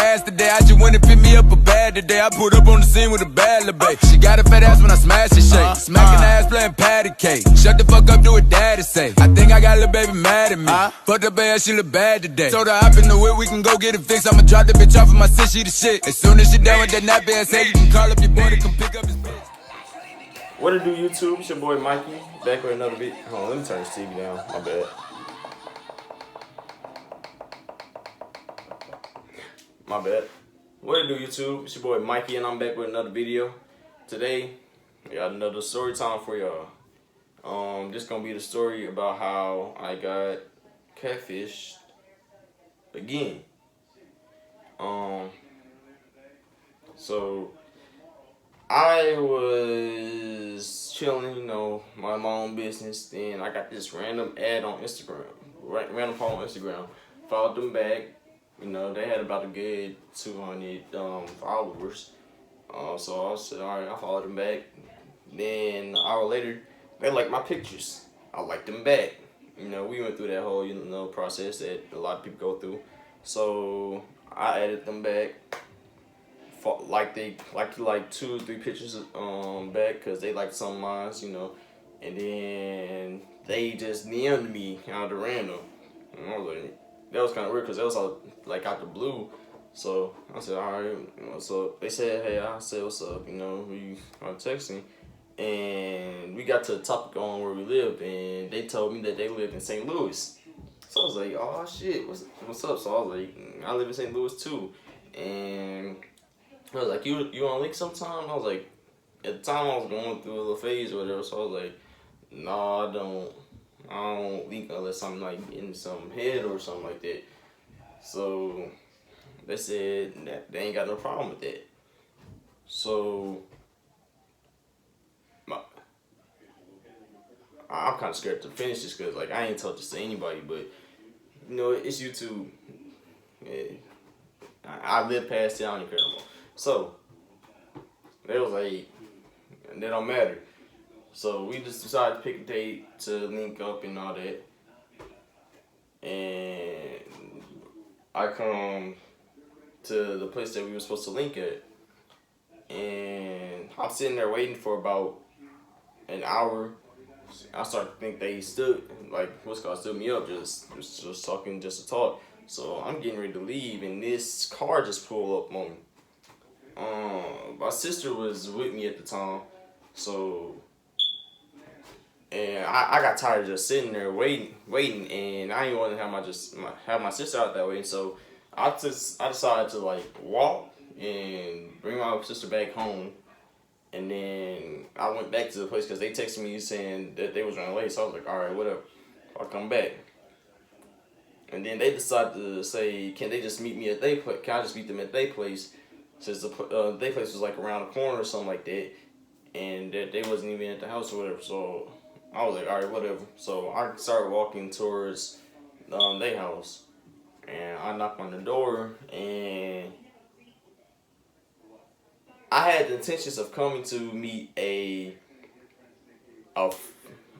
ass today. I just went and picked me up a bag today. I put up on the scene with a bad little babe. She got a fat ass when I smash and shake. Smacking ass playing patty cake. Shut the fuck up, do what daddy say. I think I got little baby mad at me. Fucked up ass, she look bad today. Told her hop in the whip, we can go get it fixed. I'ma drop the bitch off of my sis, she the shit. As soon as she done with that nappy ass head, you can call up your boy to come pick up his bitch. What it do, YouTube? It's your boy Mikey, back with another video. Hold on, let me turn this TV down. My bad. My bad. What it do, YouTube? It's your boy Mikey, and I'm back with another video. Today, we got another story time for y'all. This gonna be the story about how I got catfished again. So I was chilling, you know, my own business. Then I got this random ad on Instagram, random post on Instagram. Followed them back. You know, they had about a good 200 followers. So I said, all right, I followed them back. Then an hour later, they liked my pictures. I liked them back. You know, we went through that whole, you know, process that a lot of people go through. So I added them back. Like 2 or 3 pictures back because they liked some of mine, you know. And then they just DM'd me out of random. And I was like, that was kind of weird because that was all, like, out the blue. So I said, all right, you know, so they said, hey, I said, what's up, you know, we are texting. And we got to the topic on where we lived, and they told me that they lived in St. Louis. So I was like, oh, shit, what's up? So I was like, I live in St. Louis, too. And I was like, you want to link sometime? I was like, at the time I was going through a little phase or whatever, so I was like, no, I don't link unless I'm like in some head or something like that. So they said that they ain't got no problem with that. So I'm kind of scared to finish this because, like, I ain't told this to anybody, but you know, it's YouTube. Yeah. I live past it, I don't even care no more. So they was like, and that don't matter. So we just decided to pick a date to link up and all that. And I come to the place that we were supposed to link at. And I'm sitting there waiting for about an hour. I started to think they stood me up, just talking, just to talk. So I'm getting ready to leave, and this car just pulled up on me. My sister was with me at the time, so, and I got tired of just sitting there waiting, and I didn't want to have my sister out that way. So I decided to, like, walk and bring my sister back home, and then I went back to the place because they texted me saying that they was running late. So I was like, all right, whatever, I'll come back. And then they decided to say, can they just meet me at their place? Can I just meet them at their place? Since their place was like around the corner or something like that, and that they wasn't even at the house or whatever. So I was like, all right, whatever. So I started walking towards their house, and I knocked on the door, and I had the intentions of coming to meet a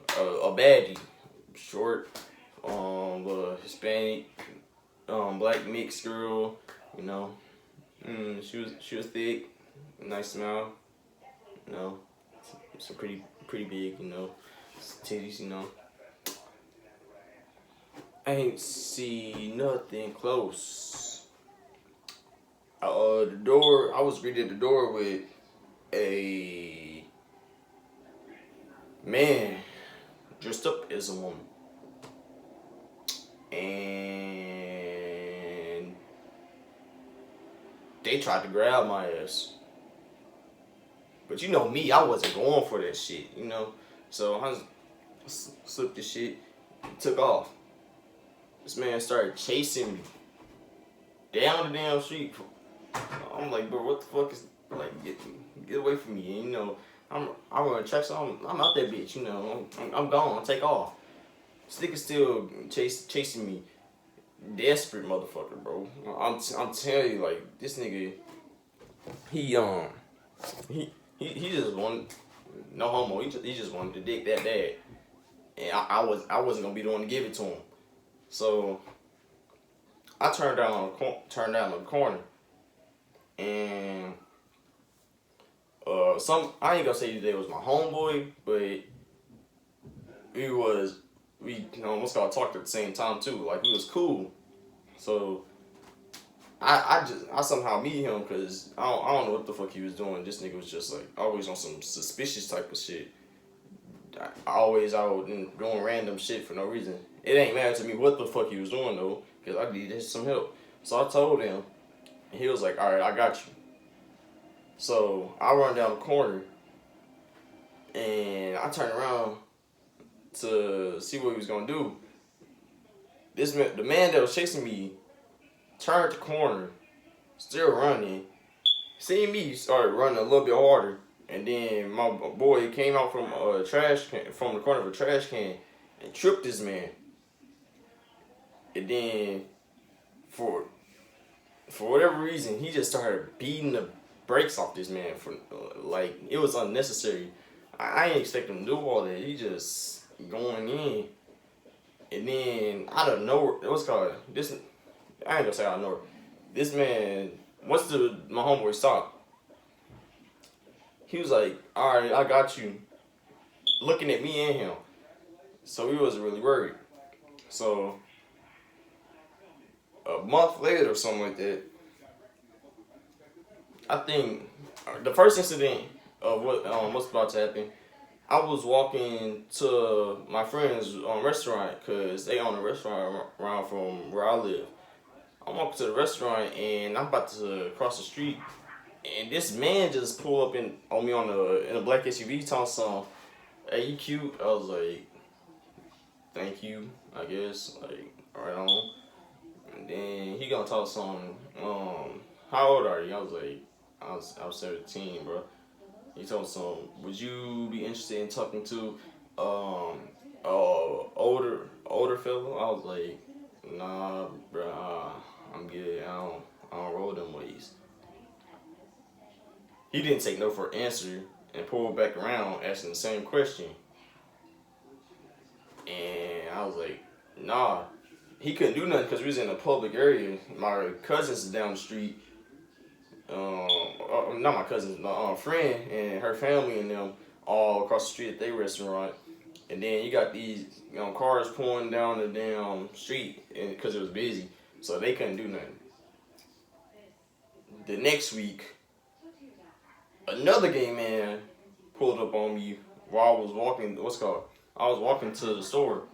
baddie, short, little Hispanic, black mixed girl, you know. She was thick, nice smile, you know, some pretty big, you know, titties, you know. I ain't see nothing close. The door, I was greeted at the door with a man dressed up as a woman. And they tried to grab my ass. But you know me, I wasn't going for that shit, you know. So I slipped the shit, took off. This man started chasing me down the damn street. I'm like, bro, what the fuck is, like, get away from me. And, you know, I'm running tracks, so I'm out that bitch, you know. I'm gone, I'll take off. This nigga still chasing me. Desperate motherfucker, bro. I'm telling you, like, this nigga, he just wanted, no homo, he just wanted the dick that bad, and I wasn't gonna be the one to give it to him. So I turned down the corner, and I ain't gonna say they was my homeboy, but we almost got talked at the same time too. Like we was cool, so I somehow meet him because I don't know what the fuck he was doing. This nigga was just like always on some suspicious type of shit. Always out and doing random shit for no reason. It ain't matter to me what the fuck he was doing though, because I needed some help. So I told him, and he was like, "All right, I got you." So I run down the corner, and I turn around to see what he was gonna do. The man that was chasing me, turned the corner, still running. Seeing me, started running a little bit harder. And then my boy came out from a trash can, from the corner of a trash can, and tripped this man. And then, for whatever reason, he just started beating the brakes off this man. For like it was unnecessary. I ain't expect him to do all that. He just going in, and then out of nowhere, what's called this? I ain't gonna say out of nowhere. This man, once my homeboy stopped, he was like, "All right, I got you," looking at me and him. So he wasn't really worried. So a month later or something like that, I think the first incident of what's about to happen, I was walking to my friend's restaurant because they own a restaurant around from where I live. I'm walking to the restaurant and I'm about to cross the street, and this man just pulled up on me in a black SUV, talking some, "Hey, you cute." I was like, "Thank you, I guess." Like, right on. And then he gonna talk some, "How old are you?" I was like, I was 17, bro. He told some, "Would you be interested in talking to older fellow?" I was like, "Nah, bro, I'm good. I don't roll them ways." He didn't take no for an answer and pulled back around asking the same question. And I was like, "Nah." He couldn't do nothing because we was in a public area. My cousins is down the street. Not my cousins, my friend and her family and them all across the street at their restaurant. And then you got these cars pulling down the damn street because it was busy. So they couldn't do nothing. The next week, another gay man pulled up on me while I was walking. I was walking to the store.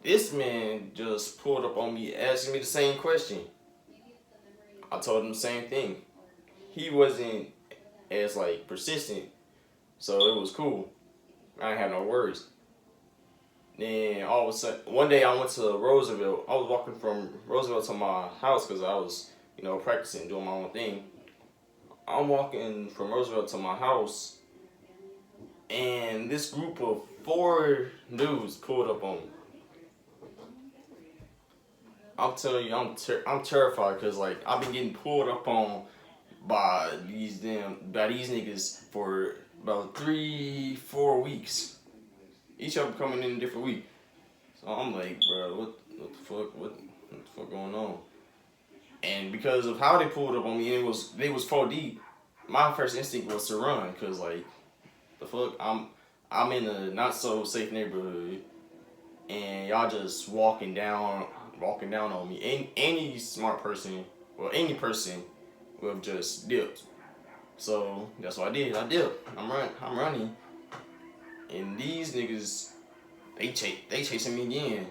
This man just pulled up on me, asking me the same question. I told him the same thing. He wasn't as persistent, so it was cool. I didn't have no worries. Then all of a sudden, one day I went to Roosevelt. I was walking from Roosevelt to my house because I was, practicing, doing my own thing. I'm walking from Roosevelt to my house, and this group of 4 dudes pulled up on me. I'm telling you, I'm terrified because I've been getting pulled up on by these niggas for about 3-4 weeks. Each of them coming in a different week. So I'm like, bro, what the fuck going on? And because of how they pulled up on me, and they was 4 deep. My first instinct was to run because the fuck, I'm in a not so safe neighborhood, and y'all just walking down on me. Any smart person, well, any person would have just dipped. So that's what I did. I dipped. I'm running, and these niggas, they chasing me again.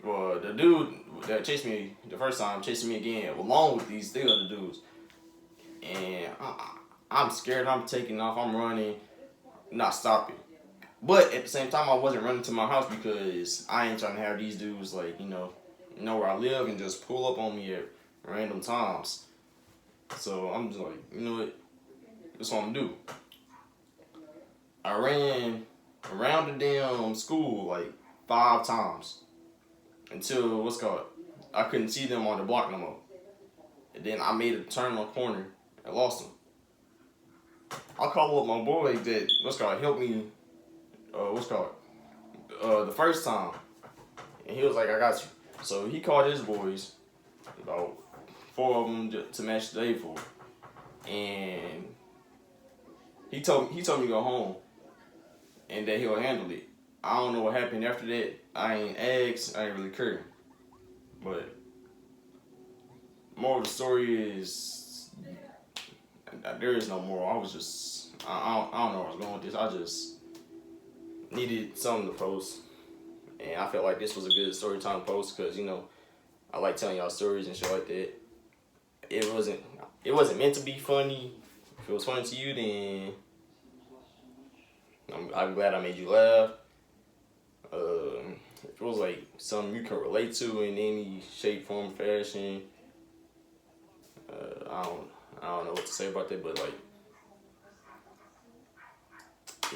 Well, the dude that chased me the first time chasing me again, along with these 3 other dudes. And I'm scared. I'm taking off. I'm running, not stopping. But at the same time, I wasn't running to my house because I ain't trying to have these dudes know where I live and just pull up on me at random times. So I'm just like, you know what? That's what I'm gonna do. I ran around the damn school 5 times until I couldn't see them on the block no more. And then I made a turn on the corner and lost them. I called up my boy that helped me the first time, and he was like, "I got you." So he called his boys, about 4 of them to match the day for. And he told me to go home and that he'll handle it. I don't know what happened after that. I ain't asked. I ain't really care. But more of the story is there is no more. I was just I don't know where I was going with this. I just needed something to post, and I felt like this was a good story time post because you know I like telling y'all stories and shit like that. It wasn't meant to be funny. If it was funny to you, then I'm glad I made you laugh. If it was like something you can relate to in any shape, form, fashion, I don't know what to say about that, but like,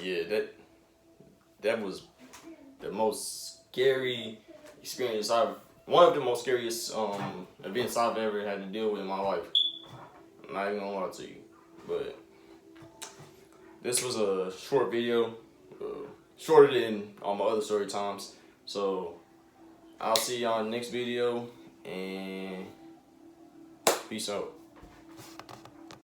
yeah, that was the most scary experience one of the most scariest events I've ever had to deal with in my life. I'm not even gonna lie to you, but this was a short video, shorter than all my other story times. So I'll see y'all in the next video, and peace out.